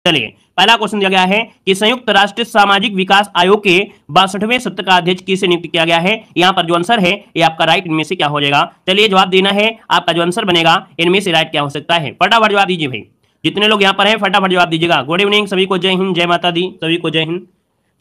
चलिए पहला क्वेश्चन दिया गया है कि संयुक्त राष्ट्र सामाजिक विकास आयोग के 62वें सत्र का अध्यक्ष किसे नियुक्त किया गया है। यहाँ पर जो आंसर है ये आपका राइट इनमें से क्या हो जाएगा। चलिए जवाब देना है, आपका जो आंसर बनेगा इनमें से राइट क्या हो सकता है। फटाफट जवाब दीजिए भाई, जितने लोग यहाँ पर हैं फटाफट जवाब दीजिएगा। गुड इवनिंग सभी को, जय हिंद, जय माता दी, सभी को जय हिंद।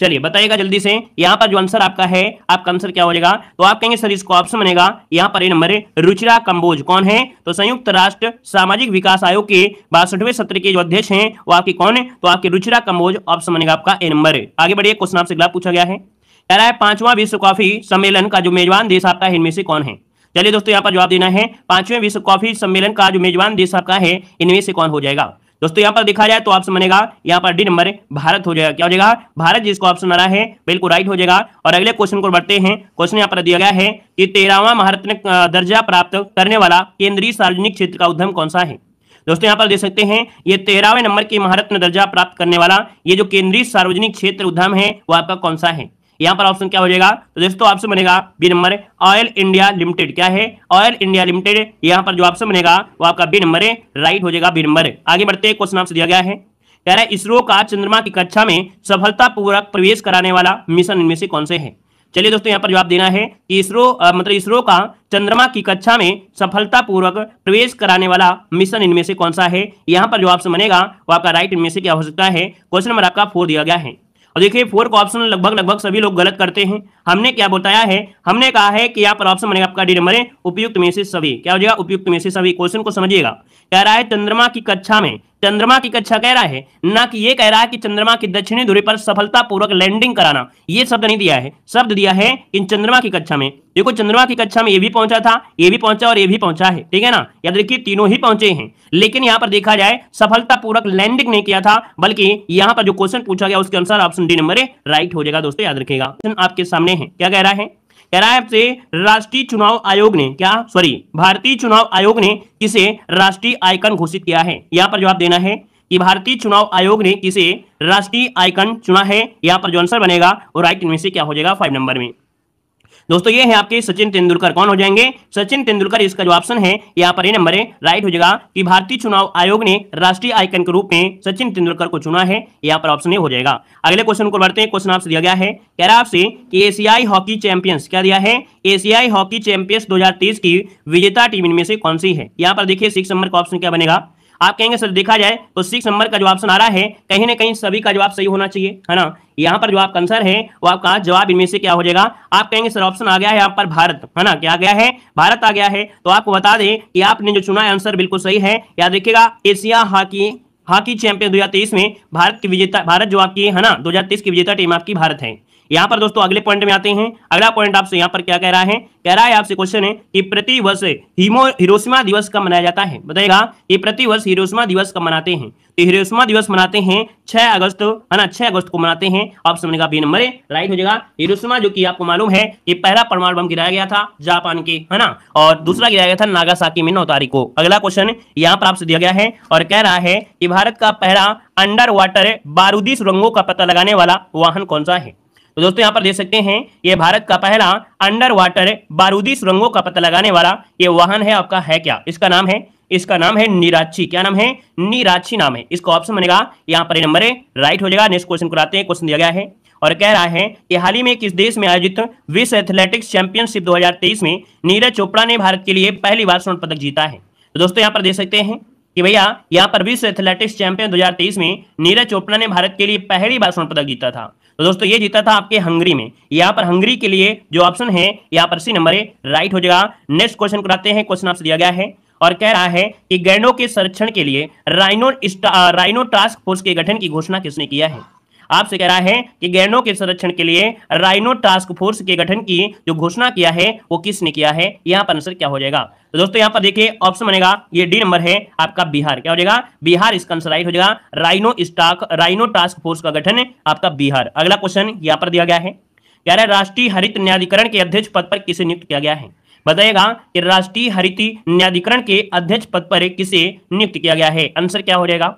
चलिए बताइएगा जल्दी से, यहाँ पर जो आंसर आपका है, आपका आंसर क्या हो जाएगा। तो आप कहेंगे सर इसको ऑप्शन बनेगा यहाँ पर ए नंबर है रुचिरा कंबोज। कौन है, तो संयुक्त राष्ट्र सामाजिक विकास आयोग के 62वें सत्र के जो अध्यक्ष हैं वो आपके कौन है, तो आपके रुचिरा कंबोज ऑप्शन बनेगा आपका ए नंबर है। आगे बढ़िए, क्वेश्चन आपसे अगला पूछा गया है, कह रहा है 5वां विश्व कॉफी सम्मेलन का जो मेजबान देश आपका है इनमें से कौन है। चलिए दोस्तों यहाँ पर जवाब देना है, 5वें विश्व कॉफी सम्मेलन का जो मेजबान देश आपका है इनमें से कौन हो जाएगा। दोस्तों यहाँ पर देखा जाए तो ऑप्शन बनेगा यहाँ पर डी नंबर भारत हो जाएगा। क्या हो जाएगा, भारत जिसको ऑप्शन आ रहा है बिल्कुल राइट हो जाएगा। और अगले क्वेश्चन को बढ़ते हैं। क्वेश्चन यहाँ पर दिया गया है कि 13वां महारत्न दर्जा प्राप्त करने वाला केंद्रीय सार्वजनिक क्षेत्र का उद्यम कौन सा है। दोस्तों यहाँ पर देख सकते हैं ये 13वें नंबर की महारत्न दर्जा प्राप्त करने वाला ये जो केंद्रीय सार्वजनिक क्षेत्र उद्यम है वो आपका कौन सा है। यहाँ पर ऑप्शन क्या हो जाएगा, तो दोस्तों ऑप्शन बनेगा B number oil India limited. क्या है, ऑयल इंडिया लिमिटेड। यहाँ पर जो ऑप्शन बनेगा वो आपका बी नंबर राइट हो जाएगा, बी नंबर। आगे बढ़ते हैं, क्वेश्चन आपसे दिया गया है, कह रहा है इसरो का चंद्रमा की कक्षा में सफलतापूर्वक प्रवेश कराने वाला मिशन इनमें से कौन से है। चलिए दोस्तों यहाँ पर जवाब देना है कि इसरो का चंद्रमा की कक्षा में सफलतापूर्वक प्रवेश कराने वाला मिशन इनमें से कौन सा है। यहाँ पर जो ऑप्शन बनेगा वो आपका राइट इनमें से क्या हो सकता है। क्वेश्चन नंबर आपका 4 दिया गया है और देखिए 4 का ऑप्शन लगभग सभी लोग गलत करते हैं। हमने क्या बताया है, हमने कहा है कि यहाँ पर ऑप्शन बनेगा आपका डी नंबर है उपयुक्त में से सभी। क्या हो जाएगा, उपयुक्त में से सभी। क्वेश्चन को समझिएगा, कह रहा है चंद्रमा की कक्षा में, चंद्रमा की कक्षा कह रहा है ना कि ये कह रहा है कि चंद्रमा की दक्षिणी ध्रुव पर सफलतापूर्वक लैंडिंग कराना, ये शब्द नहीं दिया है। शब्द दिया है इन चंद्रमा की कक्षा में। देखो चंद्रमा की कक्षा में ये भी पहुंचा था, ये भी पहुंचा और ये भी पहुंचा है, ठीक है ना। याद रखिए तीनों ही पहुंचे हैं, लेकिन यहां पर देखा जाए सफलतापूर्वक लैंडिंग नहीं किया था, बल्कि यहां पर जो क्वेश्चन पूछा गया उसके अनुसार ऑप्शन डी नंबर राइट हो जाएगा। दोस्तों याद रखिएगा, आपके सामने है, क्या कह रहा है, कह रहा है आपसे राष्ट्रीय चुनाव आयोग ने भारतीय चुनाव आयोग ने किसे राष्ट्रीय आइकन घोषित किया है। यहां पर जवाब देना है कि भारतीय चुनाव आयोग ने किसे राष्ट्रीय आइकन चुना है। यहां पर जो आंसर बनेगा वो राइट इनमें से क्या हो जाएगा, 5 नंबर में। दोस्तों ये है आपके सचिन तेंदुलकर। कौन हो जाएंगे, सचिन तेंदुलकर। इसका जो ऑप्शन है यहाँ पर ये नंबर है राइट हो जाएगा कि भारतीय चुनाव आयोग ने राष्ट्रीय आइकन के रूप में सचिन तेंदुलकर को चुना है। यहाँ पर ऑप्शन ए हो जाएगा। अगले क्वेश्चन को बढ़ते हैं। क्वेश्चन आपसे दिया गया है, कह रहा है आपसे कि एशियाई हॉकी चैंपियंस, क्या दिया है, एशियाई हॉकी चैंपियंस 2023 की विजेता टीम इनमें से कौन सी है। यहाँ पर देखिए 6 नंबर का ऑप्शन क्या बनेगा। आप कहेंगे सर देखा जाए तो 6 नंबर का जो ऑप्शन आ रहा है कहीं ना कहीं सभी का जवाब सही होना चाहिए, है ना। यहाँ पर जो आपका आंसर है वो आपका जवाब इनमें से क्या हो जाएगा। आप कहेंगे सर ऑप्शन आ गया है यहाँ पर भारत, है ना, क्या आ गया है, भारत आ गया है। तो आपको बता दें कि आपने जो चुना है आंसर बिल्कुल सही है। याद रखिएगा एशिया हॉकी चैंपियन 2023 में भारत जो आपकी है ना 2023 की विजेता टीम आपकी भारत है। यहाँ पर दोस्तों अगले पॉइंट में आते हैं। अगला पॉइंट आपसे यहाँ पर क्या कह रहा है, कह रहा है आपसे क्वेश्चन है कि प्रतिवर्ष हिरोशिमा दिवस कब मनाया जाता है। बताएगा कि प्रतिवर्ष हिरोशिमा दिवस कब मनाते हैं। तो हिरोशिमा दिवस मनाते हैं 6 अगस्त, है ना, 6 अगस्त को मनाते हैं। ऑप्शन बनेगा बी नंबर राइट हो जाएगा। हिरोशिमा जो कि आपको मालूम है कि पहला परमाणु बम गिराया गया था जापान के, है ना, और दूसरा गिराया गया था नागासाकी में 9 तारीख को। अगला क्वेश्चन यहाँ पर आपसे दिया गया है और कह रहा है कि भारत का पहला अंडर वाटर बारूदी सुरंगों का पता लगाने वाला वाहन कौन सा है। तो दोस्तों यहाँ पर देख सकते हैं ये भारत का पहला अंडर वाटर बारूदी सुरंगों का पता लगाने वाला ये वाहन है आपका है क्या, इसका नाम है निराक्षी। क्या नाम है, निराक्षी नाम है। इसका ऑप्शन बनेगा यहाँ पर नंबर राइट हो जाएगा। नेक्स्ट क्वेश्चन कराते हैं। क्वेश्चन दिया गया है और कह रहा है कि हाल ही में किस देश में आयोजित विश्व एथलेटिक्स चैंपियनशिप 2023 में नीरज चोपड़ा ने भारत के लिए पहली बार स्वर्ण पदक जीता है। तो दोस्तों यहाँ पर देख सकते हैं कि भैया यहाँ पर विश्व एथलेटिक्स चैंपियन 2023 में नीरज चोपड़ा ने भारत के लिए पहली बार स्वर्ण पदक जीता था। तो दोस्तों ये जीता था आपके हंगरी में। यहाँ पर हंगरी के लिए जो ऑप्शन है यहाँ पर सी नंबर राइट हो जाएगा। नेक्स्ट क्वेश्चन कराते हैं। क्वेश्चन आपसे दिया गया है और कह रहा है कि गैंडों के संरक्षण के लिए राइनो टास्क फोर्स के गठन की घोषणा किसने किया है। आपसे कह रहा है कि गैंडों के संरक्षण के लिए राइनो टास्क फोर्स के गठन की जो घोषणा किया है वो किसने किया है। यहाँ पर आंसर क्या हो जाएगा। तो दोस्तों यहाँ पर देखिए ऑप्शन बनेगा ये डी नंबर है आपका बिहार। क्या हो जाएगा, बिहार इसका आंसर राइट हो जाएगा। राइनो टास्क फोर्स का गठन आपका बिहार। अगला क्वेश्चन यहाँ पर दिया गया है, कह रहा है राष्ट्रीय हरित न्यायाधिकरण के अध्यक्ष पद पर किसे नियुक्त किया गया है। बताइएगा कि राष्ट्रीय हरित न्यायाधिकरण के अध्यक्ष पद पर किसे नियुक्त किया गया है। आंसर क्या हो जाएगा।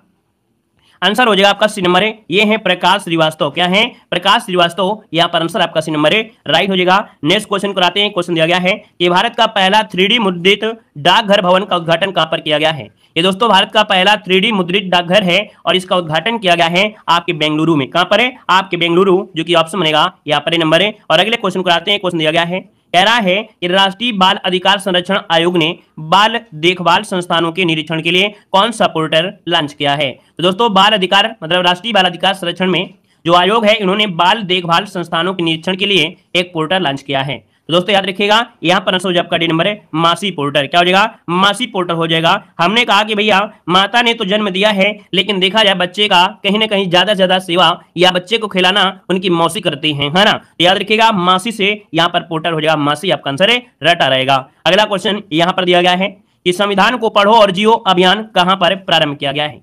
आंसर हो जाएगा आपका सी नंबर है, ये है प्रकाश श्रीवास्तव। क्या है? प्रकाश श्रीवास्तव। यहाँ पर आंसर आपका सी नंबर है, राइट हो जाएगा। नेक्स्ट क्वेश्चन कराते हैं। क्वेश्चन दिया गया है कि भारत का पहला 3D मुद्रित डाकघर भवन का उद्घाटन कहां पर किया गया है? ये दोस्तों भारत का पहला 3D मुद्रित डाकघर है और इसका उद्घाटन किया गया है आपके बेंगलुरु में। कहां पर है? आपके बेंगलुरु, जो कि ऑप्शन बनेगा यहाँ पर नंबर है। और अगले क्वेश्चन को आते हैं। क्वेश्चन दिया गया है, कह रहा है कि राष्ट्रीय बाल अधिकार संरक्षण आयोग ने बाल देखभाल संस्थानों के निरीक्षण के लिए कौन सा पोर्टल लॉन्च किया है? तो दोस्तों बाल अधिकार मतलब राष्ट्रीय बाल अधिकार संरक्षण में जो आयोग है, इन्होंने बाल देखभाल संस्थानों के निरीक्षण के लिए एक पोर्टल लॉन्च किया है। तो दोस्तों याद रखिएगा, यहाँ पर आंसर आपका डी नंबर है, मासी पोर्टल। क्या हो जाएगा? मासी पोर्टल हो जाएगा। हमने कहा कि भैया माता ने तो जन्म दिया है, लेकिन देखा जाए बच्चे का कहीं ना कहीं ज्यादा से ज्यादा सेवा या बच्चे को खिलाना उनकी मौसी करती हैं, है ना। तो याद रखिएगा मासी से यहाँ पर पोर्टल हो जाएगा मासी, आपका आंसर है रटा रहेगा। अगला क्वेश्चन यहाँ पर दिया गया है कि संविधान को पढ़ो और जियो अभियान कहां पर प्रारंभ किया गया है?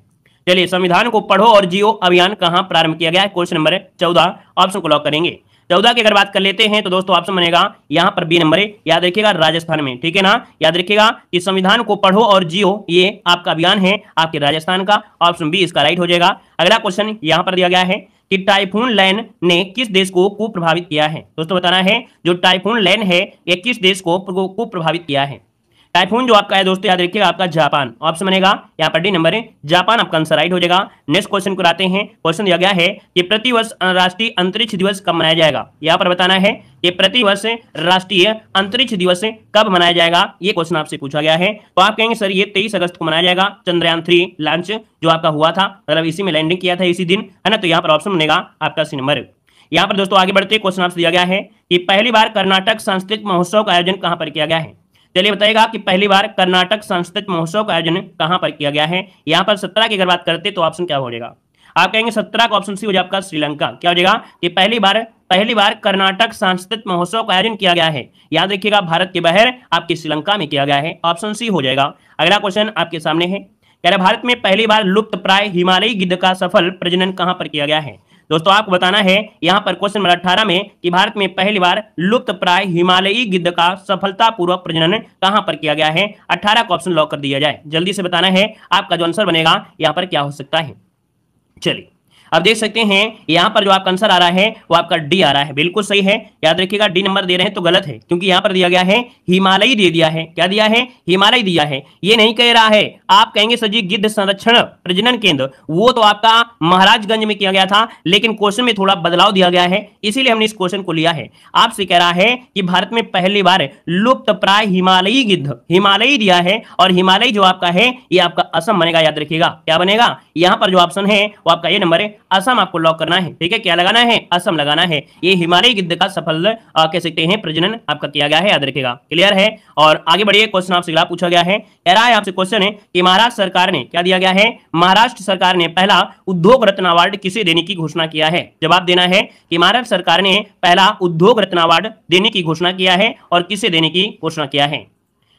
चलिए, संविधान को पढ़ो और जियो अभियान कहां प्रारंभ किया गया है? क्वेश्चन नंबर 14 ऑप्शन को लॉक करेंगे। 14 की अगर बात कर लेते हैं तो दोस्तों ऑप्शन बनेगा यहाँ पर बी नंबर है, याद रखिएगा राजस्थान में, ठीक है ना। याद रखिएगा कि संविधान को पढ़ो और जियो ये आपका अभियान है आपके राजस्थान का, ऑप्शन बी इसका राइट हो जाएगा। अगला क्वेश्चन यहाँ पर दिया गया है कि टाइफून लैन ने किस देश को कुप्रभावित किया है? दोस्तों बताना है जो टाइफून लैन है ये किस देश को कुप्रभावित किया है? टाइफून जो आपका है दोस्तों याद रखिएगा आपका जापान, ऑप्शन बनेगा यहाँ पर डी नंबर है, जापान आपका आंसर राइट हो जाएगा। नेक्स्ट क्वेश्चन को आते हैं। क्वेश्चन दिया गया है कि प्रतिवर्ष राष्ट्रीय अंतरिक्ष दिवस कब मनाया जाएगा? यहाँ पर बताना है कि प्रतिवर्ष राष्ट्रीय अंतरिक्ष दिवस कब मनाया जाएगा, ये क्वेश्चन आपसे पूछा गया है। तो आप कहेंगे सर ये 23 अगस्त को मनाया जाएगा, चंद्रयान 3 लॉन्च जो आपका हुआ था, मतलब इसी में लैंडिंग किया था इसी दिन, है ना। तो यहाँ पर ऑप्शन बनेगा आपका सी नंबर। यहाँ पर दोस्तों आगे बढ़ते क्वेश्चन आपसे दिया गया है कि पहली बार कर्नाटक सांस्कृतिक महोत्सव का आयोजन कहां पर किया गया है? चलिए बताइएगा कि पहली बार कर्नाटक सांस्कृतिक महोत्सव का आयोजन कहां पर किया गया है? यहाँ पर 17 की अगर बात करते तो ऑप्शन क्या हो जाएगा? आप कहेंगे 17 का ऑप्शन सी हो जाएगा आपका श्रीलंका। क्या हो जाएगा कि पहली बार कर्नाटक सांस्कृतिक महोत्सव का आयोजन किया गया है, याद रखिएगा भारत के बाहर आपके श्रीलंका में किया गया है, ऑप्शन सी हो जाएगा। अगला क्वेश्चन आपके सामने है, कह रहे भारत में पहली बार लुप्त प्राय हिमालयी गिद्ध का सफल प्रजनन कहां पर किया गया है? दोस्तों आपको बताना है यहाँ पर क्वेश्चन नंबर 18 में कि भारत में पहली बार लुप्त प्राय हिमालयी गिद्ध का सफलतापूर्वक प्रजनन कहां पर किया गया है? 18 का ऑप्शन लॉक कर दिया जाए, जल्दी से बताना है आपका जो आंसर बनेगा यहाँ पर क्या हो सकता है। चलिए अब देख सकते हैं यहाँ पर जो आपका आंसर आ रहा है वो आपका डी आ रहा है, बिल्कुल सही है। याद रखिएगा डी नंबर दे रहे हैं तो गलत है, क्योंकि यहाँ पर दिया गया है हिमालयी दे दिया है। क्या दिया है? हिमालय दिया है, ये नहीं कह रहा है। आप कहेंगे सर जी गिद्ध संरक्षण प्रजनन केंद्र वो तो आपका महाराजगंज में किया गया था, लेकिन क्वेश्चन में थोड़ा बदलाव दिया गया है, इसीलिए हमने इस क्वेश्चन को लिया है। आपसे कह रहा है कि भारत में पहली बार लुप्त प्राय हिमालयी गिद्ध, हिमालयी दिया है और हिमालय जो आपका है ये आपका असम बनेगा। याद रखिएगा क्या बनेगा? यहाँ पर जो ऑप्शन है वो आपका ये नंबर है, असम आपको लॉक करना है, ठीक है। क्या लगाना है? असम लगाना है। ये हिमालयी गिद्ध का सफल कह सकते हैं प्रजनन आपका किया गया है, याद रखिएगा। क्लियर है? और आगे बढ़िए, क्वेश्चन आपसे अगला पूछा गया है, कह रहा है आपसे क्वेश्चन है कि महाराष्ट्र सरकार ने क्या दिया गया है? महाराष्ट्र सरकार ने पहला उद्योग रत्न अवार्ड किसे देने की घोषणा किया है? जवाब देना है कि महाराष्ट्र सरकार ने पहला उद्योग रत्न अवार्ड देने की घोषणा किया है और किसे देने की घोषणा किया है?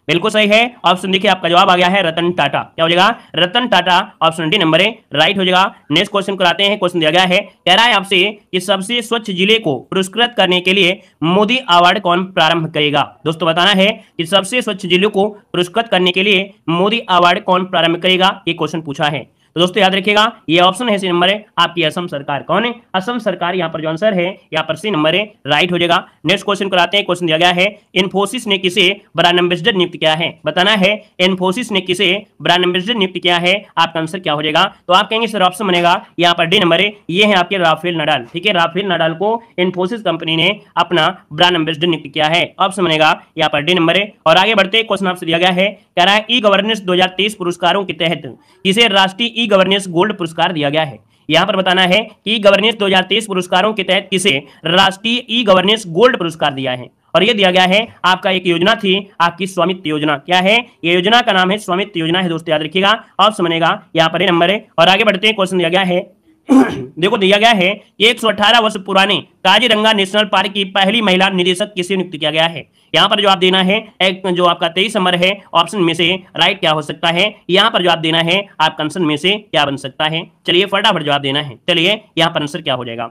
बिल्कुल सही है, ऑप्शन देखिए आपका जवाब आ गया है रतन टाटा। क्या हो जाएगा? Ratan Tata, option D number है, राइट हो जाएगा। नेक्स्ट क्वेश्चन कराते हैं। क्वेश्चन दिया गया है, कह रहा है आपसे कि सबसे स्वच्छ जिले को पुरस्कृत करने के लिए मोदी अवार्ड कौन प्रारंभ करेगा? दोस्तों बताना है कि सबसे स्वच्छ जिले को पुरस्कृत करने के लिए मोदी अवार्ड कौन प्रारंभ करेगा, ये क्वेश्चन पूछा है। तो दोस्तों याद रखिएगा ये ऑप्शन है सी नंबर है आपकी असम सरकार। कौन है? असम सरकार। यहाँ पर जो आंसर है यहाँ पर सी नंबर है, राइट हो जाएगा। नेक्स्ट क्वेश्चन कराते हैं। क्वेश्चन दिया गया है, इन्फोसिस ने किसे ब्रांड एम्बेसडर नियुक्त किया है? बताना है इन्फोसिस ने किसे ब्रांड एम्बेसडर नियुक्त किया है, आपका आंसर क्या हो जाएगा? तो आप कहेंगे सर ऑप्शन बनेगा यहाँ पर डी नंबर है, ये है आपके राफेल नडाल, ठीक है। राफेल नडाल को इन्फोसिस कंपनी ने अपना ब्रांड एम्बेसडर नियुक्त किया है, ऑप्शन बनेगा यहाँ पर डी नंबर है। और आगे बढ़ते क्वेश्चन आपसे दिया गया है, कह रहा है ई गवर्नेंस 2023 पुरस्कारों के तहत किसे राष्ट्रीय ई गवर्नेंस गोल्ड पुरस्कार दिया गया है? यहां पर बताना है कि ई गवर्नेंस 2023 पुरस्कारों के तहत किसे राष्ट्रीय ई गवर्नेंस गोल्ड पुरस्कार दिया है। और ये दिया गया है आपका एक योजना थी आपकी स्वामित्व योजना। क्या है? ये योजना का नाम है स्वामित्व योजना है दोस्तों, याद रखिएगा, ऑप्शन बनेगा यहाँ पर नंबर है। और आगे बढ़ते हैं, क्वेश्चन दिया गया है देखो दिया गया है 118 वर्ष पुराने काजीरंगा नेशनल पार्क की पहली महिला निदेशक किसे नियुक्त किया गया है? यहाँ पर जवाब देना है एक जो आपका 23 नंबर है, ऑप्शन में से राइट क्या हो सकता है? यहाँ पर जवाब देना है आपका आंसर में से क्या बन सकता है? चलिए फटाफट जवाब देना है। चलिए यहाँ पर आंसर क्या हो जाएगा?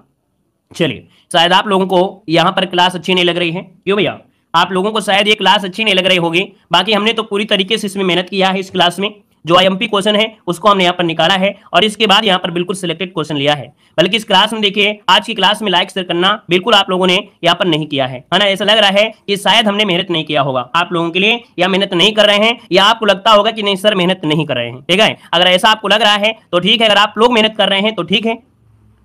चलिए शायद आप लोगों को यहाँ पर क्लास अच्छी नहीं लग रही है, क्यों भैया? आप लोगों को शायद ये क्लास अच्छी नहीं लग रही होगी, बाकी हमने तो पूरी तरीके से इसमें मेहनत किया है। इस क्लास में जो आईएमपी क्वेश्चन है उसको हमने यहाँ पर निकाला है और इसके बाद यहाँ पर बिल्कुल सिलेक्टेड क्वेश्चन लिया है। बल्कि इस क्लास में देखिए, आज की क्लास में लाइक शेयर करना बिल्कुल आप लोगों ने यहाँ पर नहीं किया है ना। ऐसा लग रहा है कि शायद हमने मेहनत नहीं किया होगा आप लोगों के लिए, या मेहनत नहीं कर रहे हैं, या आपको लगता होगा कि नहीं सर मेहनत नहीं कर रहे हैं। ठीक है, अगर ऐसा आपको लग रहा है तो ठीक है, अगर आप लोग मेहनत कर रहे हैं तो ठीक है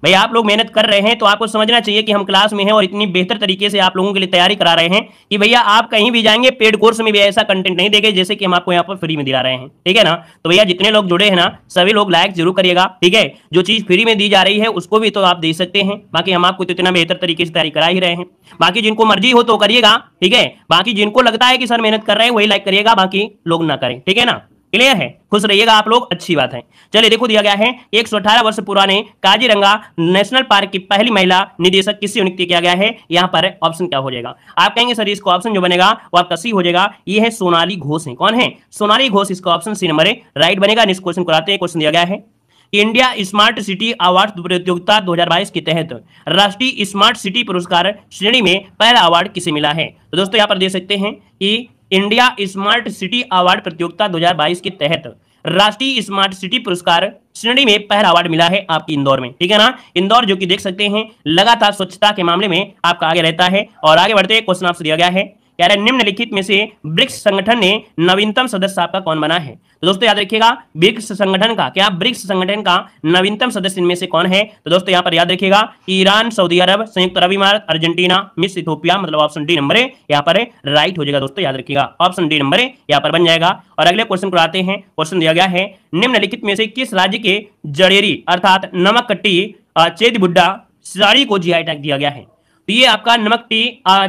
भाई, आप लोग मेहनत कर रहे हैं तो आपको समझना चाहिए कि हम क्लास में हैं और इतनी बेहतर तरीके से आप लोगों के लिए तैयारी करा रहे हैं कि भैया आप कहीं भी जाएंगे पेड कोर्स में भी ऐसा कंटेंट नहीं देंगे जैसे कि हम आपको यहाँ पर फ्री में दिला रहे हैं। ठीक है ना, तो भैया जितने लोग जुड़े हैं ना सभी लोग लाइक जरूर करिएगा। ठीक है, जो चीज फ्री में दी जा रही है उसको भी तो आप दे सकते हैं, बाकी हम आपको तो इतना बेहतर तरीके से तैयारी करा ही रहे हैं। बाकी जिनको मर्जी हो तो करिएगा, ठीक है, बाकी जिनको लगता है कि सर मेहनत कर रहे हैं वही लाइक करिएगा, बाकी लोग ना करें। ठीक है ना, क्लियर है, खुश रहिएगा आप लोग, अच्छी बात है। चलिए देखो दिया गया है 118 वर्ष पुराने काजीरंगा नेशनल पार्क की पहली महिला निदेशक किससे नियुक्त किया गया है। यहाँ पर ऑप्शन क्या हो जाएगा, आप कहेंगे सर इसका ऑप्शन जो बनेगा वो आपका सी हो जाएगा, ये है सोनाली घोष है। कौन है, सोनाली घोष, इसका ऑप्शन सी नंबर राइट बनेगा। नेक्स्ट क्वेश्चन कराते हैं, क्वेश्चन दिया गया है इंडिया स्मार्ट सिटी अवार्ड प्रतियोगिता 2022 के तहत राष्ट्रीय स्मार्ट सिटी पुरस्कार श्रेणी में पहला अवार्ड किसे मिला है। तो दोस्तों यहाँ पर देख सकते हैं कि इंडिया स्मार्ट सिटी अवार्ड प्रतियोगिता 2022 के तहत राष्ट्रीय स्मार्ट सिटी पुरस्कार श्रेणी में पहला अवार्ड मिला है आपकी इंदौर में। ठीक है ना, इंदौर जो कि देख सकते हैं लगातार स्वच्छता के मामले में आपका आगे रहता है। और आगे बढ़ते क्वेश्चन आपसे दिया गया है, कह रहे निम्नलिखित में से ब्रिक्स संगठन ने नवीनतम सदस्य आपका कौन बना है। तो दोस्तों याद रखिएगा ब्रिक्स संगठन का, क्या ब्रिक्स संगठन का नवीनतम सदस्य इनमें से कौन है। तो दोस्तों यहाँ पर याद रखिएगा ईरान, सऊदी अरब, संयुक्त अरब अमीरात, अर्जेंटीना, मिस्र, इथोपिया, मतलब ऑप्शन डी नंबर यहाँ पर राइट हो जाएगा। दोस्तों याद रखिएगा ऑप्शन डी नंबर यहाँ पर बन जाएगा। और अगले क्वेश्चन को आते हैं, क्वेश्चन दिया गया है निम्नलिखित में से किस राज्य के जड़ेरी अर्थात नमक कट्टी चेदीबुड्डा साड़ी को जीआई टैग दिया गया है। तो ये आपका नमक टी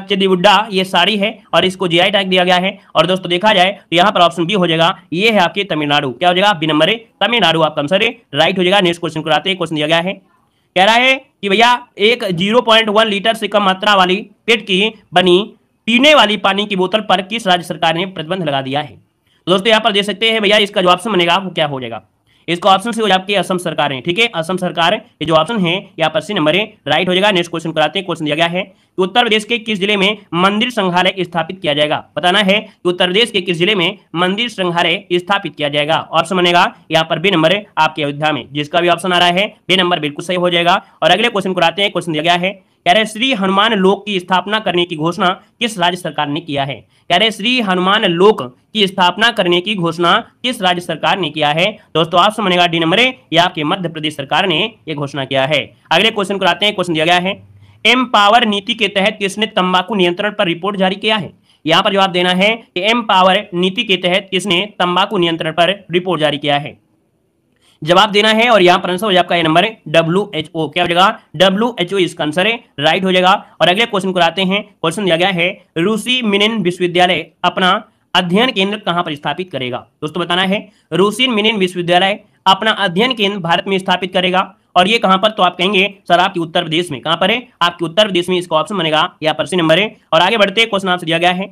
चेदीबुड्डा ये साड़ी है और इसको जीआई टैग दिया गया है। और दोस्तों देखा जाए तो यहाँ पर ऑप्शन बी हो जाएगा, ये है आपके तमिलनाडु। क्या हो जाएगा, बी नंबर तमिलनाडु आपका आंसर राइट हो जाएगा। नेक्स्ट क्वेश्चन को आते हैं, क्वेश्चन दिया गया है, कह रहा है कि भैया एक 0.1 लीटर से कम मात्रा वाली पेट की बनी पीने वाली पानी की बोतल पर किस राज्य सरकार ने प्रतिबंध लगा दिया है। तो दोस्तों यहाँ पर देख सकते हैं भैया इसका जो ऑप्शन बनेगा वो क्या हो जाएगा, इसका ऑप्शन से हो आपकी असम सरकार है। ठीक है, असम सरकार ये जो ऑप्शन है यहाँ पर सी नंबर राइट हो जाएगा। नेक्स्ट क्वेश्चन कराते हैं, क्वेश्चन दिया गया है कि उत्तर प्रदेश के किस जिले में मंदिर संग्रहालय स्थापित किया जाएगा। बताना है कि उत्तर प्रदेश के किस जिले में मंदिर संग्रहालय स्थापित किया जाएगा। ऑप्शन बनेगा यहाँ पर बी नंबर आपके अयोध्या में, जिसका भी ऑप्शन आ रहा है बी नंबर बिल्कुल सही हो जाएगा। और अगले क्वेश्चन कराते हैं, क्वेश्चन दिया गया है, कह रहे श्री हनुमान लोक की स्थापना करने की घोषणा किस राज्य सरकार ने किया है। कह रहे श्री हनुमान लोक की स्थापना करने की घोषणा किस राज्य सरकार ने किया है। दोस्तों ऑप्शन बनेगा डी नंबर, यह आपके मध्य प्रदेश सरकार ने यह घोषणा किया है। अगले क्वेश्चन को आते हैं, क्वेश्चन दिया गया है एम पावर नीति के तहत किसने तंबाकू नियंत्रण पर रिपोर्ट जारी किया है। यहाँ पर जवाब देना है कि एम पावर नीति के तहत किसने तंबाकू नियंत्रण पर रिपोर्ट जारी किया है, जवाब देना है। और यहाँ पर आंसर हो जाएगा ये नंबर WHO। क्या हो जाएगा, WHO इसका आंसर है राइट हो जाएगा। और अगले क्वेश्चन को आते हैं, क्वेश्चन दिया गया है रूसी मिनेन विश्वविद्यालय अपना अध्ययन केंद्र कहां पर स्थापित करेगा। दोस्तों बताना है रूसी मिनेन विश्वविद्यालय अपना अध्ययन केंद्र भारत में स्थापित करेगा और ये कहां पर, तो आप कहेंगे सर आपके उत्तर प्रदेश में। कहां पर है, आपके उत्तर प्रदेश में, इसका ऑप्शन बनेगा यहाँ पर सी नंबर है। और आगे बढ़ते क्वेश्चन आपसे दिया गया है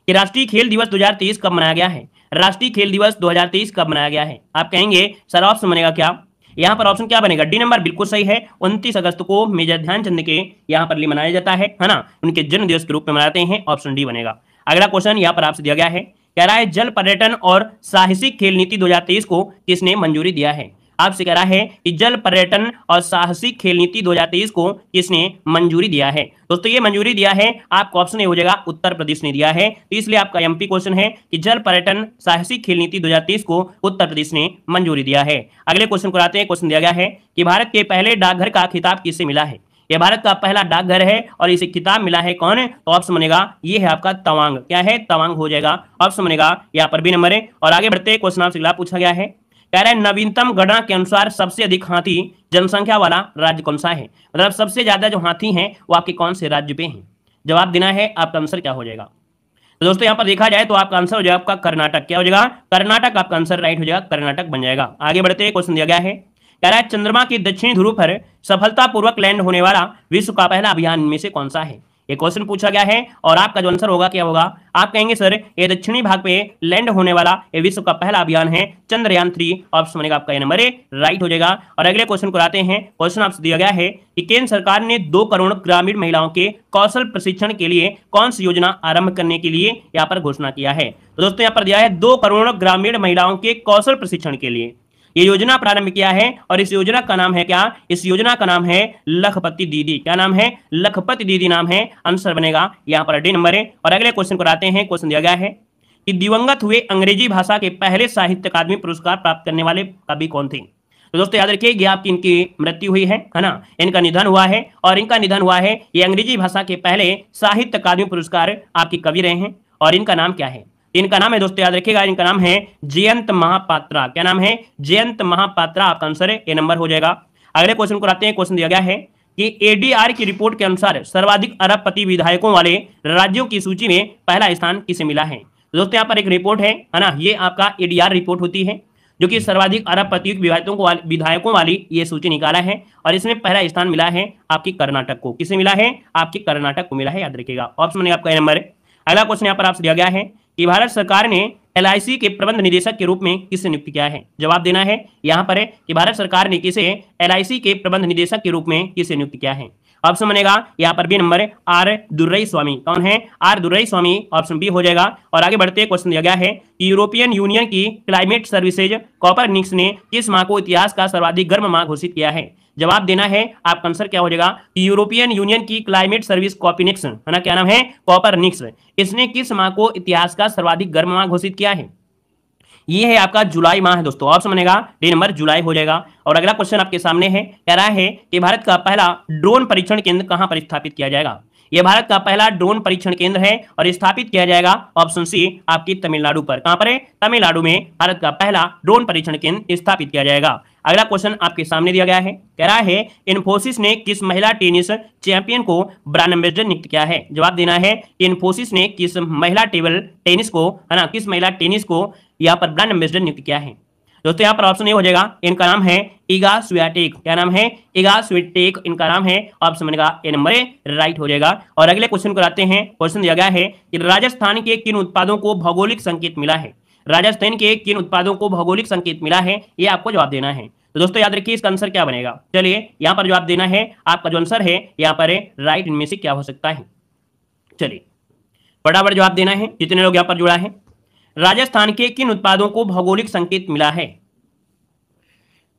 कि राष्ट्रीय खेल दिवस 2023 कब मनाया गया है। राष्ट्रीय खेल दिवस 2023 कब मनाया गया है। आप कहेंगे सर ऑप्शन बनेगा क्या, यहाँ पर ऑप्शन क्या बनेगा, डी नंबर बिल्कुल सही है। 29 अगस्त को मेजर ध्यानचंद के यहाँ पर लिए मनाया जाता है ना, उनके जन्म दिवस के रूप में मनाते हैं, ऑप्शन डी बनेगा। अगला क्वेश्चन यहाँ पर आपसे दिया गया है, कह रहा है जल पर्यटन और साहसिक खेल नीति 2023 को किसने मंजूरी दिया है। आपसे कह रहा है कि जल पर्यटन और साहसिक खेल नीति 2023 को किसने मंजूरी दिया है। दोस्तों ये मंजूरी दिया है आपको ऑप्शन ए हो जाएगा, उत्तर प्रदेश ने दिया है। तो इसलिए आपका एमपी क्वेश्चन है कि जल पर्यटन साहसिक खेल नीति 2023 को उत्तर प्रदेश ने मंजूरी दिया है। अगले क्वेश्चन को आते हैं, क्वेश्चन दिया गया है कि भारत के पहले डाकघर का खिताब किससे मिला है। यह भारत का पहला डाकघर है और इसे खिताब मिला है कौन, तो ऑप्शन बनेगा ये है आपका तवांग। क्या है, तवांग हो जाएगा, ऑप्शन बनेगा यहाँ पर बी नंबर है। और आगे बढ़ते क्वेश्चन आपसे अगला पूछा गया है, कह रहे हैं नवीनतम गणना के अनुसार सबसे अधिक हाथी जनसंख्या वाला राज्य कौन सा है। मतलब सबसे ज्यादा जो हाथी हैं वो आपके कौन से राज्य पे हैं, जवाब देना है। आपका आंसर क्या हो जाएगा, तो दोस्तों यहाँ पर देखा जाए तो आपका आंसर हो जाएगा आपका कर्नाटक। क्या हो जाएगा, कर्नाटक आपका आंसर राइट हो जाएगा, कर्नाटक बन जाएगा। आगे बढ़ते क्वेश्चन दिया गया है, कह रहा है चंद्रमा के दक्षिणी ध्रुव पर सफलतापूर्वक लैंड होने वाला विश्व का पहला अभियान में से कौन सा है। ये क्वेश्चन पूछा गया है और आपका जो आंसर होगा क्या होगा, आप कहेंगे सर ये दक्षिणी भाग पे लैंड होने वाला ये विश्व का पहला अभियान है चंद्रयान 3। ऑप्शन बनेगा आपका ये नंबर ए राइट हो जाएगा। और अगले क्वेश्चन को आते हैं। क्वेश्चन आपसे दिया गया है कि केंद्र सरकार ने 2 करोड़ ग्रामीण महिलाओं के कौशल प्रशिक्षण के लिए कौन सी योजना आरंभ करने के लिए यहाँ पर घोषणा किया है। तो दोस्तों यहाँ पर दिया है 2 करोड़ ग्रामीण महिलाओं के कौशल प्रशिक्षण के लिए ये योजना प्रारंभ किया है और इस योजना का नाम है क्या, इस योजना का नाम है लखपति दीदी। क्या नाम है, लखपति दीदी नाम है। आंसर बनेगा यहाँ पर डी नंबर है। और अगले क्वेश्चन को आते हैं। क्वेश्चन दिया गया है कि दिवंगत हुए अंग्रेजी भाषा के पहले साहित्य अकादमी पुरस्कार प्राप्त करने वाले कवि कौन थे। तो दोस्तों याद रखिए ये आपकी इनकी मृत्यु हुई है ना, इनका निधन हुआ है और इनका निधन हुआ है। ये अंग्रेजी भाषा के पहले साहित्य अकादमी पुरस्कार आपके कवि रहे हैं और इनका नाम क्या है। इनका नाम है दोस्तों याद रखिएगा, इनका नाम है जयंत महापात्रा। क्या नाम है, जयंत महापात्रा आपका आंसर है, ये नंबर हो जाएगा। अगले क्वेश्चन को आते हैं। क्वेश्चन दिया गया है कि एडीआर की रिपोर्ट के अनुसार सर्वाधिक अरबपति विधायकों वाले राज्यों की सूची में पहला स्थान किसे मिला है। तो दोस्तों यहाँ पर एक रिपोर्ट है ना, ये आपका एडीआर रिपोर्ट होती है जो कि सर्वाधिक अरबपति विधायकों वाली ये सूची निकाला है और इसमें पहला स्थान मिला है आपकी कर्नाटक को। किसे मिला है, आपकी कर्नाटक को मिला है, याद रखिएगा। ऑप्शन में आपका नंबर है। अगला क्वेश्चन यहाँ पर आपसे दिया गया है कि भारत सरकार ने एलआईसी के प्रबंध निदेशक के रूप में किसे नियुक्त किया है। जवाब देना है यहाँ पर है कि भारत सरकार ने किसे एलआईसी के प्रबंध निदेशक के रूप में किसे नियुक्त किया है। ऑप्शन बनेगा यहाँ पर बी नंबर आर दुर्रई स्वामी। कौन है, आर दुर्रई स्वामी। ऑप्शन बी हो जाएगा। और आगे बढ़ते क्वेश्चन दिया गया है कि यूरोपियन यूनियन की क्लाइमेट सर्विसेज कॉपरनिकस ने किस माह को इतिहास का सर्वाधिक गर्म माह घोषित किया है। जवाब देना है, आपका आंसर क्या हो जाएगा कि यूरोपियन यूनियन की क्लाइमेट सर्विस कॉपरनिकस है ना, क्या नाम है, कॉपरनिकस। इसने किस माह को इतिहास का सर्वाधिक गर्म माह घोषित किया है। ये है आपका जुलाई माह है दोस्तों। ऑप्शन बनेगा डी नंबर जुलाई हो जाएगा। और अगला क्वेश्चन आपके सामने है, कह रहा है कि भारत का पहला ड्रोन परीक्षण केंद्र कहां पर स्थापित किया जाएगा। यह भारत का पहला ड्रोन परीक्षण केंद्र है और स्थापित किया जाएगा ऑप्शन सी आपकी तमिलनाडु पर। कहां पर है, तमिलनाडु में भारत का पहला ड्रोन परीक्षण केंद्र स्थापित किया जाएगा। अगला क्वेश्चन आपके सामने दिया गया है, कह रहा है इन्फोसिस ने किस महिला टेनिस चैंपियन को ब्रांड एम्बेसडर नियुक्त किया है। जवाब देना है इन्फोसिस ने किस महिला टेबल टेनिस को है ना, किस महिला टेनिस को यहाँ पर ब्रांड एम्बेसडर नियुक्त किया है। दोस्तों यहाँ पर ऑप्शन ये हो जाएगा, इनका नाम है इगा स्वियाटेक। क्या नाम है, इगा स्वियाटेक इनका नाम है। ऑप्शन बनेगा ए नंबर राइट हो जाएगा। और अगले क्वेश्चन को आते हैं। क्वेश्चन दिया गया है कि राजस्थान के किन उत्पादों को भौगोलिक संकेत मिला है। राजस्थान के किन उत्पादों को भौगोलिक संकेत मिला है, ये आपको जवाब देना है। तो दोस्तों याद रखिए इसका आंसर क्या बनेगा। चलिए यहाँ पर जवाब देना है, आपका जो आंसर है यहाँ पर राइट इनमें से क्या हो सकता है। चलिए फटाफट जवाब देना है जितने लोग यहाँ पर जुड़ा है। राजस्थान के किन उत्पादों को भौगोलिक संकेत मिला है।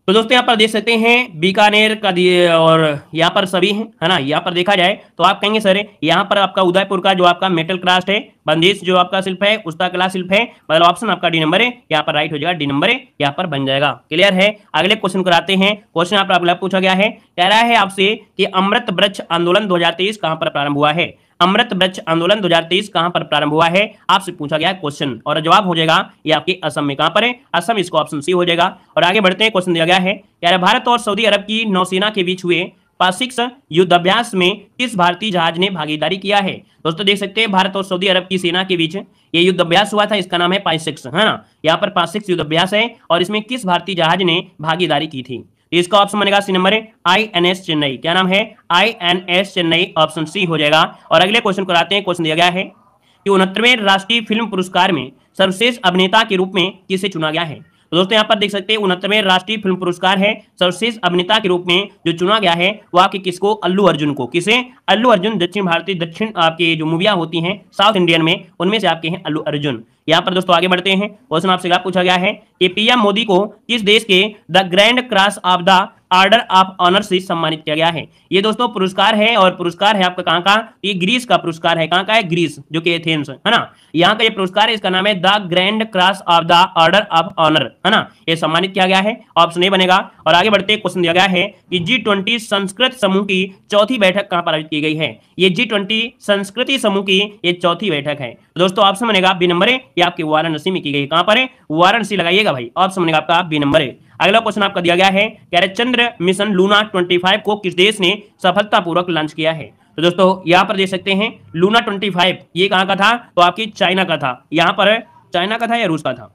तो दोस्तों यहाँ पर देख सकते हैं बीकानेर का और यहाँ पर सभी हैं है ना। यहाँ पर देखा जाए तो आप कहेंगे सर यहाँ पर आपका उदयपुर का जो आपका मेटल क्राफ्ट है, बंदिश जो आपका शिल्प है, उसका कला शिल्प है, मतलब ऑप्शन आपका डी नंबर है यहाँ पर राइट हो जाएगा, डी नंबर यहाँ पर बन जाएगा। क्लियर है। अगले क्वेश्चन कराते हैं। क्वेश्चन यहाँ पर अगला पूछा गया है, कह रहा है आपसे कि अमृत वृक्ष आंदोलन 2023 कहां पर प्रारंभ हुआ है। अमृत वृक्ष आंदोलन 2023 कहां पर प्रारंभ हुआ है, आपसे पूछा गया क्वेश्चन और जवाब हो जाएगा ये आपके असम में। कहां पर है, असम। इसको ऑप्शन सी हो जाएगा। और आगे बढ़ते हैं। क्वेश्चन दिया गया है, यार भारत और सऊदी अरब की नौसेना के बीच हुए पासिक्स युद्धाभ्यास में किस भारतीय जहाज ने भागीदारी किया है। दोस्तों देख सकते हैं भारत और सऊदी अरब की सेना के बीच ये युद्धाभ्यास हुआ था, इसका नाम है पासिक्स है ना। यहाँ पर पासिक्स युद्धाभ्यास है और इसमें किस भारतीय जहाज ने भागीदारी की थी। इसका ऑप्शन बनेगा सी नंबर है INS चेन्नई। क्या नाम है, INS चेन्नई। ऑप्शन सी हो जाएगा। और अगले क्वेश्चन को आते हैं। क्वेश्चन दिया गया है कि 69वें राष्ट्रीय फिल्म पुरस्कार में सर्वश्रेष्ठ अभिनेता के रूप में किसे चुना गया है। तो दोस्तों यहाँ पर देख सकते हैं 69वें राष्ट्रीय फिल्म पुरस्कार है, सर्वश्रेष्ठ अभिनेता के रूप में जो चुना गया है वो आपके किसको, अल्लू अर्जुन को। किसे, अल्लू अर्जुन। दक्षिण भारतीय दक्षिण आपके जो मूवियां होती हैं साउथ इंडियन में, उनमें से आपके हैं अल्लू अर्जुन। यहाँ पर दोस्तों आगे बढ़ते हैं। क्वेश्चन आपसे क्या पूछा गया है कि पीएम मोदी को किस देश के the grand cross of the order of honour से सम्मानित किया गया है। ये दोस्तों पुरस्कार है और पुरस्कार है आपका कहां का, ये ग्रीस का पुरस्कार है। कहां का है, ग्रीस, जो कि एथेंस है ना। यहाँ का ये पुरस्कार है, इसका नाम है the grand cross of the order of honour है ना। ये सम्मानित किया गया है, ऑप्शन ए बनेगा। और आगे बढ़ते क्वेश्चन दिया गया है कि G20 संस्कृत समूह की चौथी बैठक कहां पर आयोजित की गई है। ये G20 संस्कृति समूह की ये चौथी बैठक है। दोस्तों ऑप्शन बनेगा बी नंबर है, ये आपके वाराणसी में की गई। कहां पर है, वाराणसी लगाइएगा भाई। ऑप्शन बनेगा आपका बी नंबर है। अगला क्वेश्चन आपका दिया गया है, कह रहे चंद्र मिशन लूना 25 को किस देश ने सफलतापूर्वक लॉन्च किया है। तो दोस्तों यहां पर देख सकते हैं लूना 25 ये कहां का था, तो आपकी चाइना का था। यहां पर चाइना का था या रूस का था,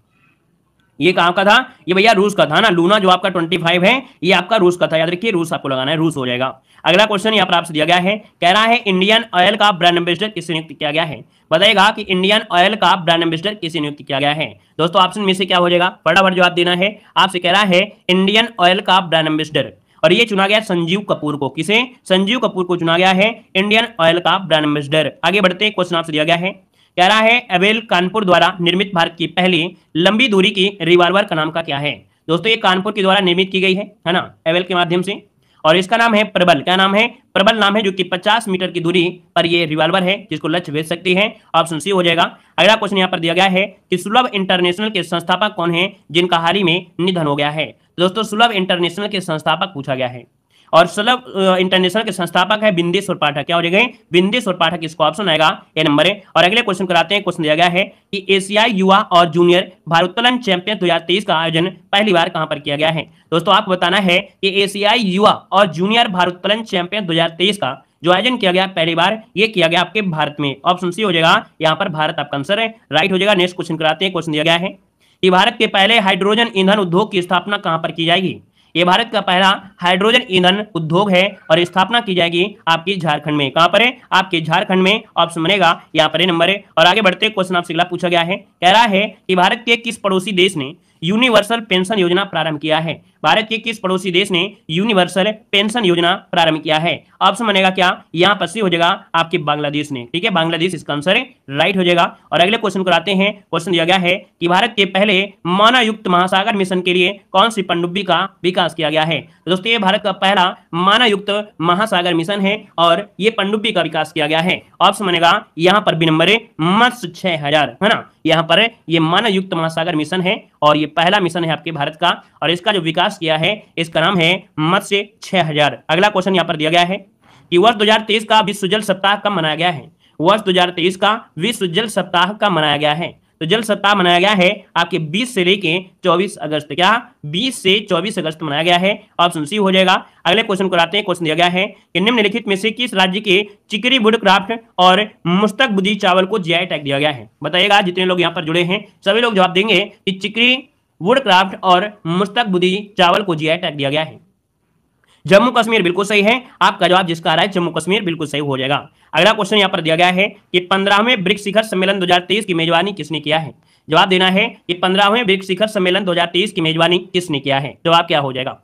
ये कहाँ का था? ये भैया रूस का था ना। लूना जो आपका 25 है ये आपका रूस का था, याद रखिए रूस आपको लगाना है, रूस हो जाएगा। अगला क्वेश्चन यहाँ पर आपसे दिया गया है, कह रहा है इंडियन ऑयल का ब्रांड एम्बेसडर किससे नियुक्त किया गया है? बताइएगा कि इंडियन ऑयल का ब्रांड एम्बेसडर किसे नियुक्त किया गया है। दोस्तों ऑप्शन में से क्या हो जाएगा, फटाफट जवाब देना है। आपसे कह रहा है इंडियन ऑयल का ब्रांड एम्बेसडर, और ये चुना गया संजीव कपूर को। किसे? संजीव कपूर को चुना गया है इंडियन ऑयल का ब्रांड एम्बेसडर। आगे बढ़ते हैं, क्वेश्चन आपसे दिया गया है, कह रहा है एवेल कानपुर द्वारा निर्मित भारत की पहली लंबी दूरी की रिवॉल्वर का नाम का क्या है? दोस्तों ये कानपुर के द्वारा निर्मित की गई है ना, एवेल के माध्यम से, और इसका नाम है प्रबल। क्या नाम है? प्रबल नाम है, जो कि 50 मीटर की दूरी पर ये रिवॉल्वर है जिसको लक्ष्य भेज सकती है। ऑप्शन सी हो जाएगा। अगला क्वेश्चन यहाँ पर दिया गया है कि सुलभ इंटरनेशनल के संस्थापक कौन है जिनका हाल ही में निधन हो गया है? दोस्तों सुलभ इंटरनेशनल के संस्थापक पूछा गया है, और सुलभ इंटरनेशनल के संस्थापक है बिंदेश्वर पाठक। क्या हो जाएगा? बिंदेश्वर पाठक, इसको ऑप्शन आएगा ए नंबर है। और अगले क्वेश्चन कराते हैं। क्वेश्चन दिया गया है कि एशियाई युवा और जूनियर भारोत्तोलन चैंपियन 2023 का आयोजन पहली बार कहां पर किया गया है? दोस्तों आपको बताना है कि एशियाई युवा और जूनियर भारोत्तोलन चैंपियन 2023 का जो आयोजन किया गया पहली बार, ये किया गया आपके भारत में। ऑप्शन सी हो जाएगा, यहाँ पर भारत आपका आंसर है, राइट हो जाएगा। नेक्स्ट क्वेश्चन कराते हैं। क्वेश्चन दिया गया है कि भारत के पहले हाइड्रोजन ईंधन उद्योग की स्थापना कहां पर की जाएगी? ये भारत का पहला हाइड्रोजन ईंधन उद्योग है और स्थापना की जाएगी आपकी झारखंड में। कहां पर है? आपके झारखंड में। ऑप्शन बनेगा यहाँ पर नंबर है। और आगे बढ़ते क्वेश्चन आपसे अगला पूछा गया है, कह रहा है कि भारत के किस पड़ोसी देश ने यूनिवर्सल पेंशन योजना प्रारंभ किया है? भारत के किस पड़ोसी देश ने यूनिवर्सल पेंशन योजना प्रारंभ किया है? ऑप्शन बनेगा क्या? यहाँ पर सी हो जाएगा आपके बांग्लादेश ने। ठीक है, बांग्लादेश इसका आंसर है, राइट हो जाएगा। और अगले क्वेश्चन को आते हैं। क्वेश्चन दिया गया है कि भारत के पहले मानवयुक्त महासागर मिशन के लिए कौन सी पनडुब्बी का विकास किया गया है? तो दोस्तों ये भारत का पहला मानवयुक्त महासागर मिशन है और ये पनडुब्बी का विकास किया गया है। ऑप्शन बनेगा यहाँ पर बी नंबर है, मत्स्य 6000 है ना। यहाँ पर ये मानवयुक्त महासागर मिशन है और ये पहला मिशन है आपके भारत का, और इसका जो विकास किया है इसका नाम है मत्स्य 6000। अगला क्वेश्चन यहाँ पर दिया गया है कि वर्ष 2023 का विश्व जल सप्ताह कब मनाया गया है? वर्ष 2023 का विश्व जल सप्ताह कब मनाया गया है? तो जल सप्ताह मनाया गया है आपके 20 से लेके 24 अगस्त। क्या? 20 से 24 अगस्त मनाया गया है। ऑप्शन सी हो जाएगा। अगले क्वेश्चन को आते हैं। क्वेश्चन दिया गया है कि निम्नलिखित में से किस राज्य के चिकरी वुडक्राफ्ट और मुस्तकबुदी चावल को जीआई टैग दिया गया है? बताइएगा, जितने लोग यहाँ पर जुड़े हैं सभी लोग जवाब देंगे कि चिकरी वुडक्राफ्ट और मुस्तकबुदी चावल को जीआई टैग दिया गया है। जम्मू कश्मीर बिल्कुल सही है, आपका जवाब जिसका आ रहा है जम्मू कश्मीर बिल्कुल सही हो जाएगा। अगला क्वेश्चन यहाँ पर दिया गया है कि 15वें ब्रिक्स शिखर सम्मेलन 2023 की मेजबानी किसने किया है? जवाब देना है कि 15वें ब्रिक्स शिखर सम्मेलन 2023 की मेजबानी किसने किया है? जवाब क्या हो जाएगा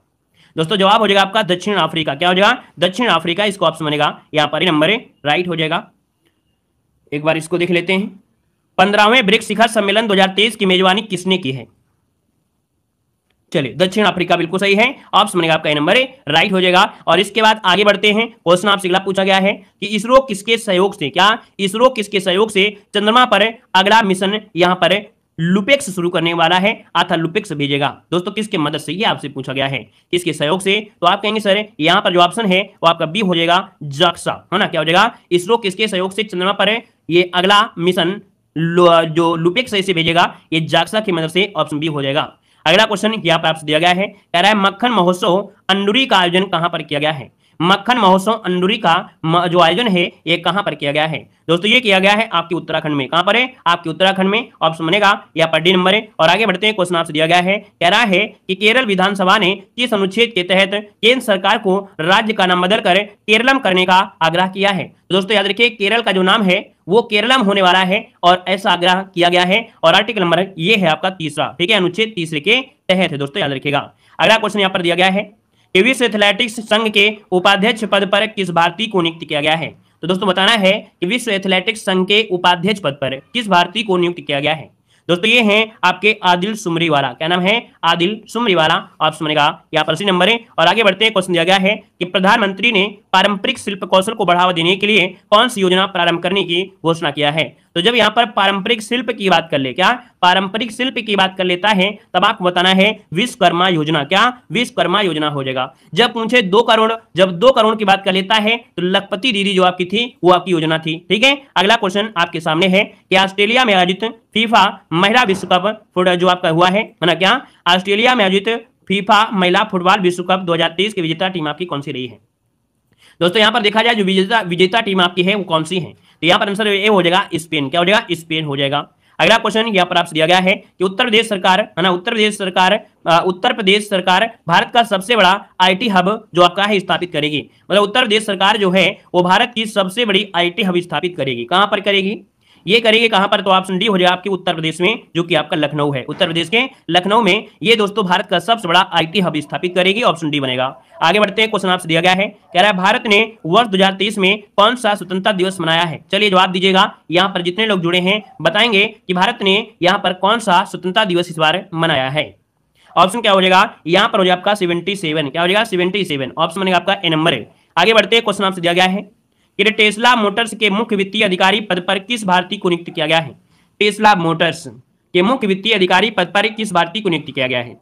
दोस्तों? जवाब हो जाएगा आपका दक्षिण अफ्रीका। क्या हो जाएगा? दक्षिण अफ्रीका, इसको ऑप्शन बनेगा यहाँ पर नंबर है, राइट हो जाएगा। एक बार इसको देख लेते हैं। 15वें ब्रिक्स शिखर सम्मेलन 2023 की मेजबानी किसने की है? चलिए दक्षिण अफ्रीका बिल्कुल सही है, ऑप्शन बनेगा आपका नंबर है, राइट हो जाएगा। और इसके बाद आगे बढ़ते हैं। क्वेश्चन आपसे अगला पूछा गया है कि इसरो किसके सहयोग से, क्या इसरो किसके सहयोग से चंद्रमा पर अगला मिशन यहाँ पर लुपेक्स शुरू करने वाला है अर्थात लुपेक्स भेजेगा? दोस्तों किसके मदद से, ये आपसे पूछा गया है, किसके सहयोग से? तो आप कहेंगे सर यहाँ पर जो ऑप्शन है वो आपका बी हो जाएगा, जाक्सा, है ना। क्या हो जाएगा? इसरो किसके सहयोग से चंद्रमा पर ये अगला मिशन जो लुपेक्स से भेजेगा, ये जाक्सा की मदद से। ऑप्शन बी हो जाएगा। अगला क्वेश्चन यहाँ पर आपसे दिया गया है, कह रहा है मक्खन महोत्सव अंडूरी का आयोजन कहां पर किया गया है? मक्खन महोत्सव अंडूरी का जो आयोजन है ये कहां पर किया गया है? दोस्तों ये किया गया है आपके उत्तराखंड में। कहां पर है? आपके उत्तराखंड में। ऑप्शन बनेगा यहाँ पर डी नंबर है। और आगे बढ़ते हैं। क्वेश्चन आपसे दिया गया है, कह रहा है कि केरल विधानसभा ने किस अनुच्छेद के तहत केंद्र सरकार को राज्य का नाम बदलकर केरलम करने का आग्रह किया है? तो दोस्तों याद रखिए केरल का जो नाम है वो केरलम होने वाला है और ऐसा आग्रह किया गया है। और आर्टिकल नंबर ये है आपका 3, ठीक है, अनुच्छेद 3 के तहत है दोस्तों, याद रखिएगा। अगला क्वेश्चन यहाँ पर दिया गया है कि विश्व एथलेटिक्स संघ के उपाध्यक्ष पद पर किस भारतीय को नियुक्त किया गया है? तो दोस्तों बताना है कि विश्व एथलेटिक्स संघ के उपाध्यक्ष पद पर किस भारतीय को नियुक्त किया गया है? दोस्तों ये हैं आपके आदिल सुमरीवाला। क्या नाम है? आदिल सुमरीवाला। ऑप्शन बनेगा यहाँ पर सी नंबर है। और आगे बढ़ते हैं। क्वेश्चन दिया गया है कि प्रधानमंत्री ने पारंपरिक शिल्प कौशल को बढ़ावा देने के लिए कौन सी योजना प्रारंभ करने की घोषणा किया है? तो जब यहाँ पर पारंपरिक शिल्प की बात कर ले, क्या पारंपरिक शिल्प की बात कर लेता है, तब आपको बताना है विश्वकर्मा योजना। क्या विश्वकर्मा योजना हो जाएगा। जब पूछे 2 करोड़, जब 2 करोड़ की बात कर लेता है तो लखपति दीदी जो आपकी थी वो आपकी योजना थी। ठीक है, अगला क्वेश्चन आपके सामने है कि ऑस्ट्रेलिया में आयोजित फीफा महिला विश्व कप जो आपका हुआ है ना, क्या ऑस्ट्रेलिया में आयोजित फीफा महिला फुटबॉल विश्व कप 2023 की विजेता टीम आपकी कौन सी रही है? दोस्तों यहाँ पर देखा जाए जो विजेता टीम आपकी है वो कौन सी है, तो यहाँ पर आंसर ए हो जाएगा स्पेन। क्या हो जाएगा? स्पेन हो जाएगा। अगला क्वेश्चन यहाँ पर आपसे दिया गया है कि उत्तर प्रदेश सरकार है ना, उत्तर प्रदेश सरकार भारत का सबसे बड़ा आईटी हब जो आपका है स्थापित करेगी। मतलब उत्तर प्रदेश सरकार जो है वो भारत की सबसे बड़ी आईटी हब स्थापित करेगी। कहां पर करेगी? ये करेगी कहां पर? तो ऑप्शन डी हो जाएगा आपके उत्तर प्रदेश में, जो कि आपका लखनऊ है। उत्तर प्रदेश के लखनऊ में ये दोस्तों भारत का सबसे बड़ा आईटी हब स्थापित करेगी। ऑप्शन डी बनेगा। आगे बढ़ते हैं, क्वेश्चन आपसे दिया गया है, कह रहा है भारत ने वर्ष 2023 में कौन सा स्वतंत्रता दिवस मनाया है? चलिए जवाब दीजिएगा। यहाँ पर जितने लोग जुड़े हैं बताएंगे कि भारत ने यहाँ पर कौन सा स्वतंत्रता दिवस इस बार मनाया है। ऑप्शन क्या हो जाएगा? यहाँ पर हो जाएगा आपका 77। क्या हो जाएगा? 77 ऑप्शन बनेगा आपका ए नंबर है। आगे बढ़ते हैं, क्वेश्चन आपसे दिया गया है कि टेस्ला मोटर्स के मुख्य वित्तीय अधिकारी पद पर किस भारतीय को नियुक्त किया गया है? टेस्ला मोटर्स के मुख्य वित्तीय अधिकारी पद पर किस भारतीय को नियुक्त किया गया है?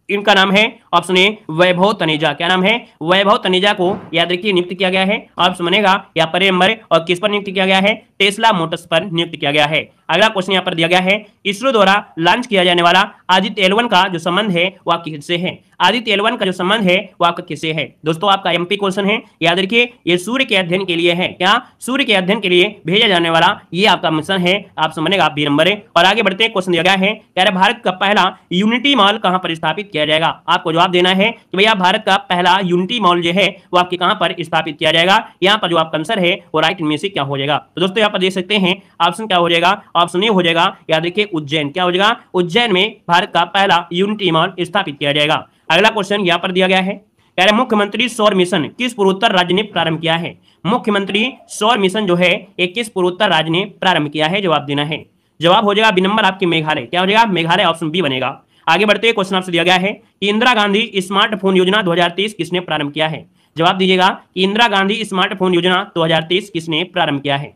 इनका नाम है ऑप्शन ए वैभव तनेजा। क्या नाम है? वैभव तनेजा को याद रखिए नियुक्त किया गया है। ऑप्शन बनेगा यहाँ पर नंबर, और किस पर नियुक्त किया गया है? टेस्ला मोटर्स पर नियुक्त किया गया है। अगला क्वेश्चन यहाँ पर दिया गया है, इसरो द्वारा लॉन्च किया जाने वाला आदित्य L1 का जो संबंध है वो आपके किससे है? आदित्य L1 का जो संबंध है वो आपका किससे है? दोस्तों आपका एमपी क्वेश्चन है, याद रखिए ये सूर्य के अध्ययन के लिए है। क्या? सूर्य के अध्ययन के लिए भेजा जाने वाला ये आपका मिशन है। ऑप्शन बनेगा बी नंबर है। और आगे बढ़ते हैं, क्वेश्चन दिया गया है, कह रहे भारत का पहला यूनिटी मॉल कहां पर स्थापित किया जाएगा? आपको जवाब देना है कि भैया भारत का पहला यूनिटी मॉल जो है वो आपके कहां पर स्थापित किया जाएगा। यहाँ पर जो आपका आंसर है वो राइट इनमें से क्या हो जाएगा? तो दोस्तों यहाँ पर देख सकते हैं ऑप्शन क्या हो जाएगा? ऑप्शन ए हो जाएगा, याद रखिए उज्जैन। क्या हो जाएगा? उज्जैन में भारत का पहला यूनिटी मॉल स्थापित किया जाएगा। अगला क्वेश्चन यहाँ पर दिया गया है, कह रहे मुख्यमंत्री सौर मिशन किस पूर्वोत्तर राज्य ने प्रारंभ किया है? मुख्यमंत्री सौर मिशन जो है एक किस पूर्वोत्तर राज्य ने प्रारंभ किया है? जवाब देना है। जवाब हो जाएगा बी नंबर आपके मेघालय। क्या हो जाएगा? मेघालय। ऑप्शन बी बनेगा। आगे बढ़ते क्वेश्चन आपसे दिया गया है कि इंदिरा गांधी स्मार्टफोन योजना 2023 किसने प्रारंभ किया है? जवाब दीजिएगा कि इंदिरा गांधी स्मार्टफोन योजना 2023 किसने प्रारंभ किया है?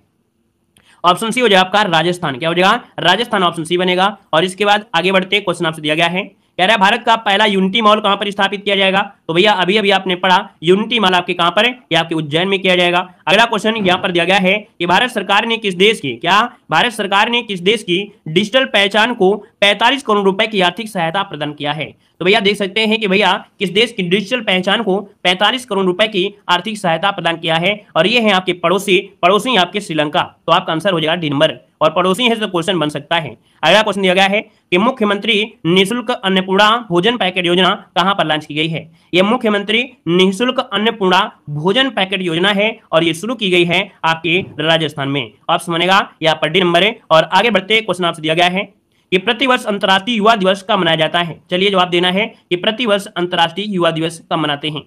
ऑप्शन सी हो जाएगा आपका राजस्थान। क्या हो जाएगा? राजस्थान। ऑप्शन सी बनेगा। और इसके बाद आगे बढ़ते क्वेश्चन आपसे दिया गया है, कह रहा है भारत का पहला यूनिटी मॉल कहां पर स्थापित किया जाएगा? तो भैया अभी अभी आपने पढ़ा यूनिटी मॉल आपके कहां पर है? या आपके उज्जैन में किया जाएगा। अगला क्वेश्चन यहां पर दिया गया है कि भारत सरकार ने किस देश की भारत सरकार ने किस देश की डिजिटल पहचान को 45 करोड़ रुपए की आर्थिक सहायता प्रदान किया है? तो भैया देख सकते हैं कि भैया किस देश की डिजिटल पहचान को 45 करोड़ रुपए की आर्थिक सहायता प्रदान किया है, और ये है आपके पड़ोसी आपके श्रीलंका। तो आपका आंसर हो जाएगा डी नंबर, और पड़ोसी है तो क्वेश्चन बन सकता है। अगला क्वेश्चन दिया गया है कि मुख्यमंत्री निःशुल्क अन्नपूर्णा भोजन पैकेट योजना कहां पर लॉन्च की गई है? यह मुख्यमंत्री निःशुल्क अन्नपूर्णा भोजन पैकेट योजना है, और ये शुरू की गई है आपके राजस्थान में। ऑप्शन बनेगा यहाँ पर डी नंबर है। और आगे बढ़ते क्वेश्चन आपसे दिया गया है कि प्रतिवर्ष अंतर्राष्ट्रीय युवा दिवस कब मनाया जाता है? चलिए जवाब देना है कि प्रतिवर्ष अंतर्राष्ट्रीय युवा दिवस कब मनाते हैं?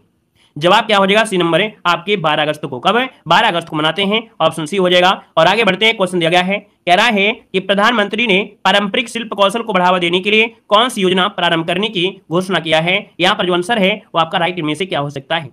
जवाब क्या हो जाएगा? सी नंबर है आपके 12 अगस्त को। कब है? 12 अगस्त को मनाते हैं। ऑप्शन सी हो जाएगा। और आगे बढ़ते हैं, क्वेश्चन दिया गया है, कह रहा है कि प्रधानमंत्री ने पारंपरिक शिल्प कौशल को बढ़ावा देने के लिए कौन सी योजना प्रारंभ करने की घोषणा किया है? यहाँ पर जो आंसर है वो आपका राइट में से क्या हो सकता है?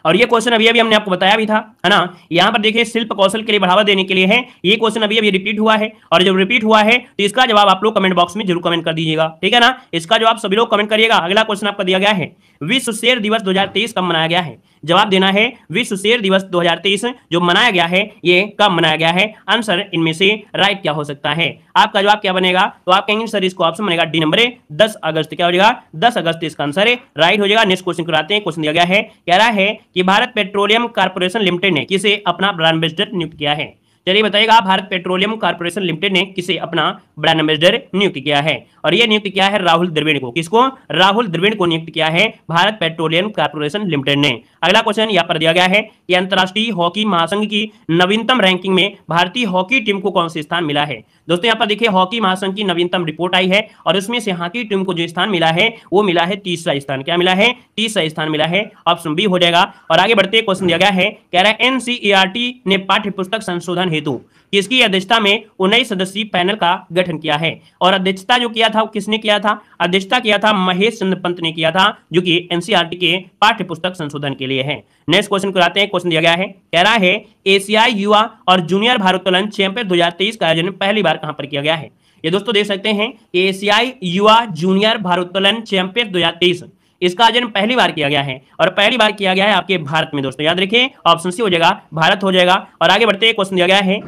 और ये क्वेश्चन अभी अभी हमने आपको बताया भी था, है ना। यहाँ पर देखिए शिल्प कौशल के लिए बढ़ावा देने के लिए है। ये क्वेश्चन अभी अभी रिपीट हुआ है, और जब रिपीट हुआ है तो इसका जवाब आप लोग कमेंट बॉक्स में जरूर कमेंट कर दीजिएगा, ठीक है ना। इसका जवाब सभी लोग कमेंट करिएगा। अगला क्वेश्चन आपका दिया गया है, विश्व शेर दिवस 2023 कब मनाया गया है? जवाब देना है विश्व शेर दिवस 2023 जो मनाया गया है ये कब मनाया गया है? आंसर इनमें से राइट क्या हो सकता है? आपका जवाब क्या बनेगा? तो आप कहेंगे सर इसको ऑप्शन बनेगा डी नंबर 10 अगस्त। क्या हो जाएगा? 10 अगस्त इसका आंसर है, राइट हो जाएगा। नेक्स्ट क्वेश्चन कराते हैं। क्वेश्चन दिया गया है, कह रहा है कि भारत पेट्रोलियम कॉर्पोरेशन लिमिटेड ने किसे अपना ब्रांड एम्बेसडर नियुक्त किया है? चलिए बताइएगा, भारत पेट्रोलियम कॉर्पोरेशन लिमिटेड ने किसे अपना ब्रांड एम्बेसडर नियुक्त किया है? और ये नियुक्त किया है राहुल द्रविड़ को। किसको? राहुल द्रविड़ को नियुक्त किया है भारत पेट्रोलियम कॉर्पोरेशन लिमिटेड ने। अगला क्वेश्चन यहाँ पर दिया गया है कि अंतर्राष्ट्रीय हॉकी महासंघ की नवीनतम रैंकिंग में भारतीय हॉकी टीम को कौन सा स्थान मिला है? दोस्तों यहाँ पर देखिए हॉकी महासंघ की नवीनतम रिपोर्ट आई है, और उसमें से हॉकी टीम को जो स्थान मिला है वो मिला है तीसरा स्थान। क्या मिला है? तीसरा स्थान मिला है। ऑप्शन बी हो जाएगा। और आगे बढ़ते क्वेश्चन दिया गया है, कह रहा है एनसीईआरटी ने पाठ्य पुस्तक संशोधन हेतु किसकी अध्यक्षता में 19 सदस्यीय पैनल का गठन किया है? और अध्यक्षता जो किया था वो किसने किया था? अध्यक्षता किया था महेश चंद्र पंत ने किया था, जो कि एनसीईआरटी के पाठ्य पुस्तक संशोधन के लिए है। नेक्स्ट क्वेश्चन कराते हैं। क्वेश्चन दिया गया है, कह रहा है एशियाई युवा और जूनियर भारोत्तोलन चैंपियन 2023 का आयोजन पहली बार कहां पर किया गया है? ये दोस्तों देख सकते हैं कि एशियाई युवा जूनियर भारोत्तोलन चैंपियन 2023 इसका आयोजन पहली बार किया गया है, और पहली बार किया गया है आपके भारत में। दोस्तों याद रखिए ऑप्शन सी हो जाएगा, भारत हो जाएगा। और आगे बढ़ते क्वेश्चन दिया गया है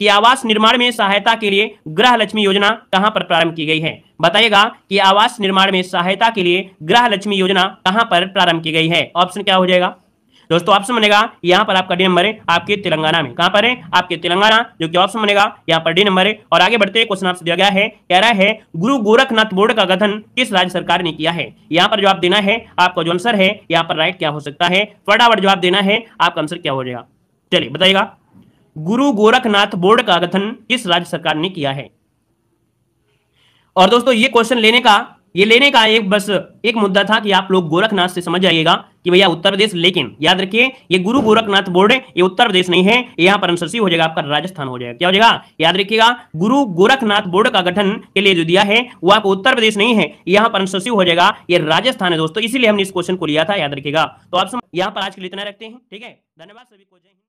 कि आवास निर्माण में सहायता के लिए गृह लक्ष्मी योजना कहां पर प्रारंभ की गई है? बताइएगा कि आवास निर्माण में सहायता के लिए गृह लक्ष्मी योजना कहां पर प्रारंभ की गई है? ऑप्शन क्या हो जाएगा? दोस्तों ऑप्शन बनेगा यहाँ पर आपका डी नंबर है आपके तेलंगाना में। कहां पर है? आपके तेलंगाना, जो कि ऑप्शन बनेगा यहाँ पर डी नंबर है। और आगे बढ़ते क्वेश्चन आपसे दिया गया है, कह रहा है गुरु गोरखनाथ बोर्ड का गठन किस राज्य सरकार ने किया है? यहाँ पर जवाब देना है आपका जो आंसर है यहाँ पर राइट क्या हो सकता है, फटाफट जवाब देना है, आपका आंसर क्या हो जाएगा, चलिए बताइएगा। गुरु गोरखनाथ बोर्ड का गठन किस राज्य सरकार ने किया है? और दोस्तों ये क्वेश्चन लेने का एक बस एक मुद्दा था कि आप लोग गोरखनाथ से समझ जाइएगा कि भैया उत्तर प्रदेश, लेकिन याद रखिए ये गुरु गोरखनाथ बोर्ड है, ये उत्तर प्रदेश नहीं है, यहाँ पर आंसर सी हो जाएगा आपका राजस्थान हो जाएगा। क्या हो जाएगा? याद रखिएगा, गुरु गोरखनाथ बोर्ड का गठन के लिए जो दिया है वो आपको उत्तर प्रदेश नहीं है, यहाँ पर आंसर सी हो जाएगा ये राजस्थान है दोस्तों, इसीलिए हमने इस क्वेश्चन को लिया था, याद रखिएगा। तो आप यहाँ पर आज के लिए इतना रखते हैं, ठीक है, धन्यवाद सभी को, जय हिंद।